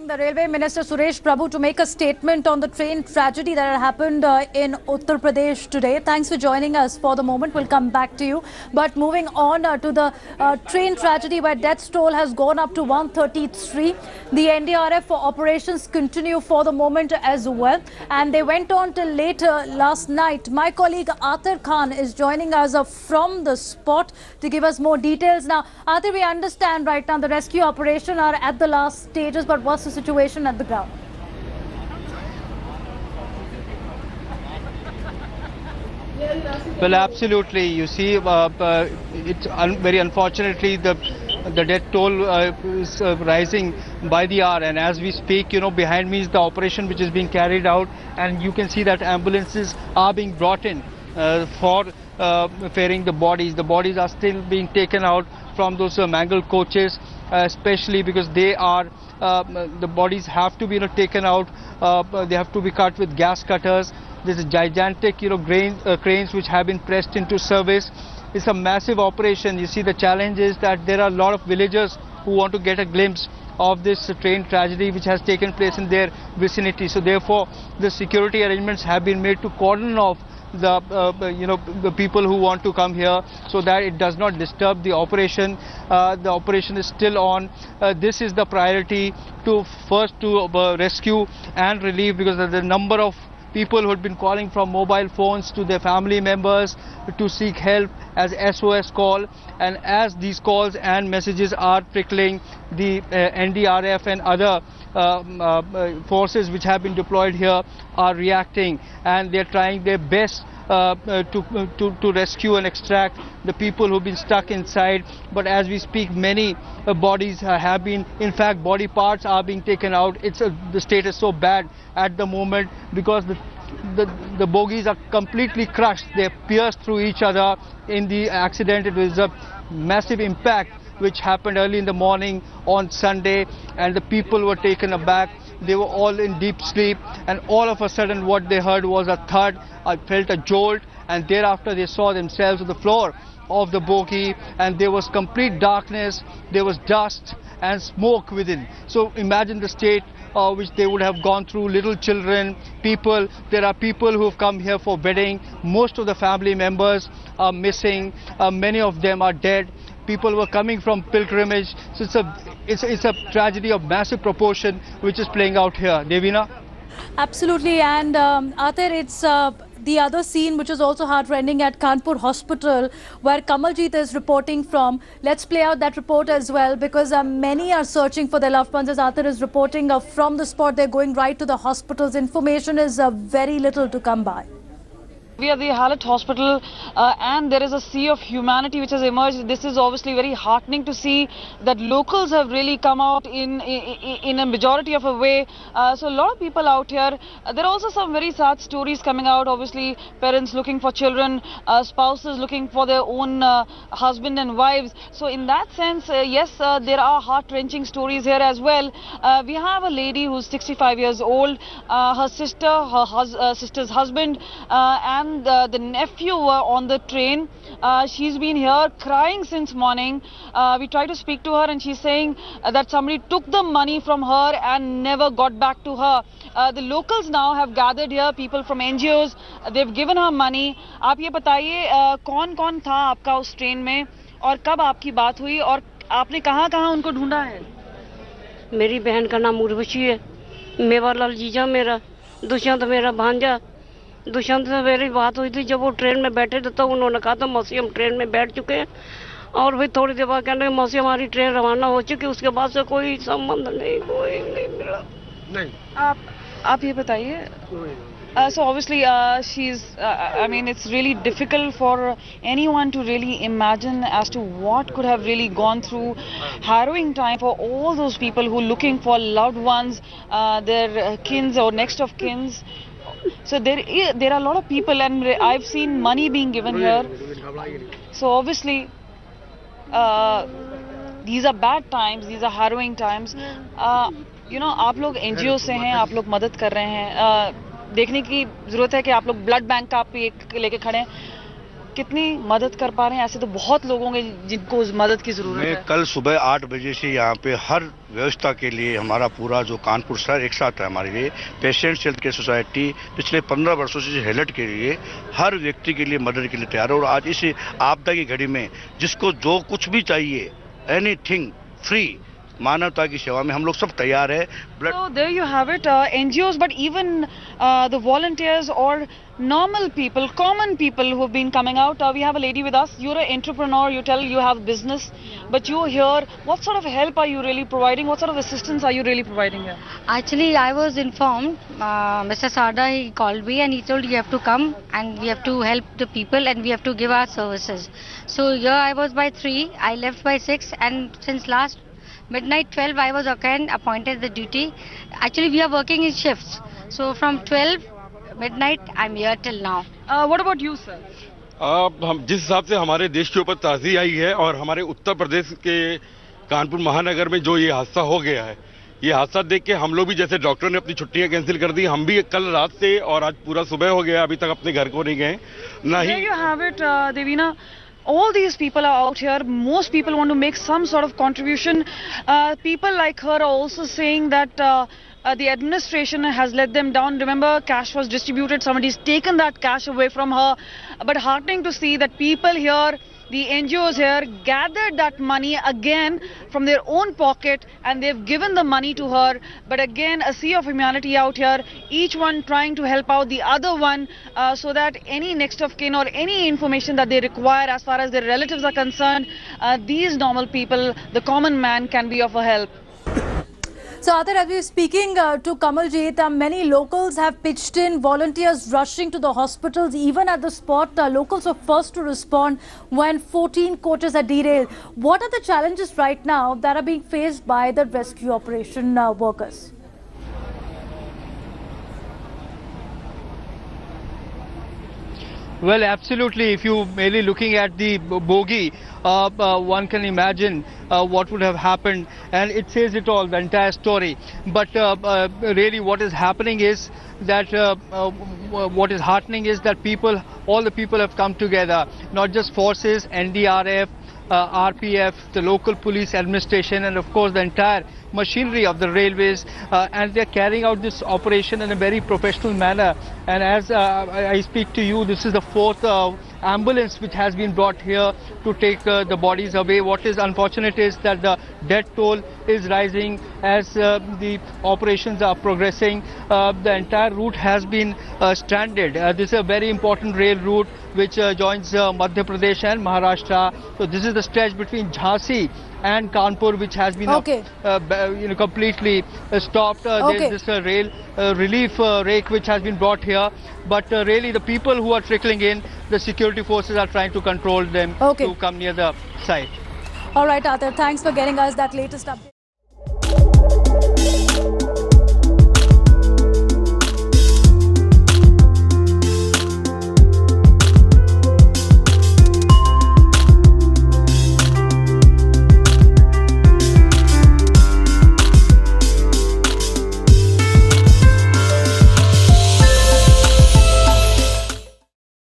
The Railway Minister Suresh Prabhu to make a statement on the train tragedy that had happened in Uttar Pradesh today. Thanks for joining us for the moment. We'll come back to you. But moving on to the train tragedy where death toll has gone up to 133. The NDRF operations continue for the moment as well. And they went on till later last night. My colleague Atir Khan is joining us from the spot to give us more details. Now, Atir, we understand right now the rescue operation are at the last stages, but what's the situation at the ground? Well, absolutely. You see, it's very unfortunately the death toll is rising by the hour, and as we speak, behind me is the operation which is being carried out, and you can see that ambulances are being brought in for ferrying the bodies. The bodies are still being taken out from those mangled coaches, especially because they are the bodies have to be taken out. They have to be cut with gas cutters. There's a gigantic cranes which have been pressed into service. It's a massive operation. You see, the challenge is that there are a lot of villagers who want to get a glimpse of this train tragedy which has taken place in their vicinity. So therefore the security arrangements have been made to cordon off the people who want to come here so that it does not disturb the operation. The operation is still on. This is the priority to rescue and relieve, because of the number of people who had been calling from mobile phones to their family members to seek help as SOS call, and as these calls and messages are trickling, the NDRF and other forces which have been deployed here are reacting, and they're trying their best to rescue and extract the people who've been stuck inside. But as we speak, many bodies have been, in fact body parts are being taken out. The state is so bad at the moment because the bogies are completely crushed. They're pierced through each other. In the accident, it was a massive impact which happened early in the morning on Sunday, and the people were taken aback. They were all in deep sleep, and all of a sudden what they heard was a thud. I felt a jolt, and thereafter they saw themselves on the floor of the bogie, and there was complete darkness. There was dust and smoke within. So imagine the state which they would have gone through. Little children, people. There are people who have come here for wedding. Most of the family members are missing. Many of them are dead. People were coming from pilgrimage. So it's a tragedy of massive proportion which is playing out here. Devina? Absolutely. And Atir, it's the other scene which is also heartrending at Kanpur Hospital, where Kamaljeet is reporting from. Let's play out that report as well, because many are searching for their loved ones. As Atir is reporting from the spot, they're going right to the hospitals. Information is very little to come by. We are the Halat Hospital, and there is a sea of humanity which has emerged. This is obviously very heartening to see that locals have really come out in a majority of a way. So a lot of people out here. There are also some very sad stories coming out. Obviously, parents looking for children, spouses looking for their own husband and wives. So in that sense, yes, there are heart-wrenching stories here as well. We have a lady who's 65 years old, her sister, her sister's husband, and the nephew were on the train. She's been here crying since morning. We tried to speak to her, and she's saying that somebody took the money from her and never got back to her. The locals now have gathered here, people from NGOs. They've given her money. आप ये बताइए कौन-कौन था आपका उस train में, और कब आपकी बात हुई, और आपने कहाँ-कहाँ उनको ढूंढा है? मेरी बहन का नाम उर्वशी है, मेवालाल जीजा मेरा, दुष्यंत मेरा भांजा। दुष्यंत से मेरी बात हुई थी जब वो ट्रेन में बैठे थे, तो उन्होंने कहा था मौसी हम ट्रेन में बैठ चुके हैं, और फिर थोड़ी देर बाद कहने मौसी हमारी ट्रेन रवाना हो चुकी। उसके बाद से कोई संबंध नहीं, कोई नहीं मिला। नहीं, आप ये बताइए। So obviously I mean, it's really difficult for anyone to really imagine as to what could have really gone through. Harrowing time for all those people who are looking for loved ones, their kins or next of kins. So there are a lot of people, and I've seen money being given here. So obviously these are bad times, these are harrowing times. आप लोग NGO से हैं, आप लोग मदद कर रहे हैं, देखने की जरूरत है कि आप लोग ब्लड बैंक का आप लेके खड़े हैं। कितनी मदद कर पा रहे हैं? ऐसे तो बहुत लोग होंगे जिनको उस मदद की जरूरत मैं है। कल सुबह 8 बजे से यहाँ पे हर व्यवस्था के लिए हमारा पूरा जो कानपुर शहर एक साथ है हमारे लिए। पेशेंट्स हेल्थ केयर सोसाइटी पिछले 15 वर्षों से हेल्थ के लिए हर व्यक्ति के लिए मदद के लिए तैयार है। और आज इस आपदा की घड़ी में जिसको जो कुछ भी चाहिए एनीथिंग फ्री मानवता की सेवा में हम लोग सब तैयार है। So there you have it, NGOs, but even the volunteers or normal people, common people who have been coming out. We have a lady with us. You're an entrepreneur. You tell you have business, but you're here. What sort of help are you really providing? What sort of assistance are you really providing here? Actually, I was informed. Mr. Sarda, he called me and he told you have to come and we have to help the people and we have to give our services. So here I was by 3. I left by 6, and since last midnight 12 I was again appointed the duty. Actually, we are working in shifts. So from 12 midnight I'm here till now. What about you, sir? हम जिस हिसाब से हमारे देश के ऊपर ताज़ी आई है और हमारे उत्तर प्रदेश के कानपुर महानगर में जो ये हादसा हो गया है, ये हादसा देख के हम लोग भी, जैसे डॉक्टर ने अपनी छुट्टियां कैंसिल कर दी, हम भी कल रात से और आज पूरा सुबह हो गया अभी तक अपने घर को नहीं गए ना ही। There you have it, Devina. All these people are out here. Most people want to make some sort of contribution. People like her are also saying that the administration has let them down. Remember, cash was distributed. Somebody's taken that cash away from her. But heartening to see that people here, the NGOs here, gathered that money again from their own pocket and they've given the money to her. But again, a sea of humanity out here, each one trying to help out the other one so that any next of kin or any information that they require as far as their relatives are concerned, these normal people, the common man, can be of a help. So, Atar, as we were speaking to Kamaljeet, many locals have pitched in, volunteers rushing to the hospitals. Even at the spot, locals were first to respond when 14 coaches are derailed. What are the challenges right now that are being faced by the rescue operation workers? Well, absolutely. If you merely looking at the bogie, one can imagine what would have happened, and it says it all, the entire story. But really, what is happening is that what is heartening is that people, all the people have come together, not just forces, NDRF, RPF, the local police administration, and of course the entire machinery of the railways, and they are carrying out this operation in a very professional manner. And as I speak to you, this is the 4th ambulance which has been brought here to take the bodies away. What is unfortunate is that the death toll is rising as the operations are progressing. The entire route has been stranded. This is a very important rail route which joins Madhya Pradesh and Maharashtra. So this is the stretch between Jhansi and Kanpur, which has been completely stopped. There is this rail relief rake which has been brought here, but really the people who are trickling in, the security forces are trying to control them to come near the site. All right, Atar, thanks for getting us that latest update.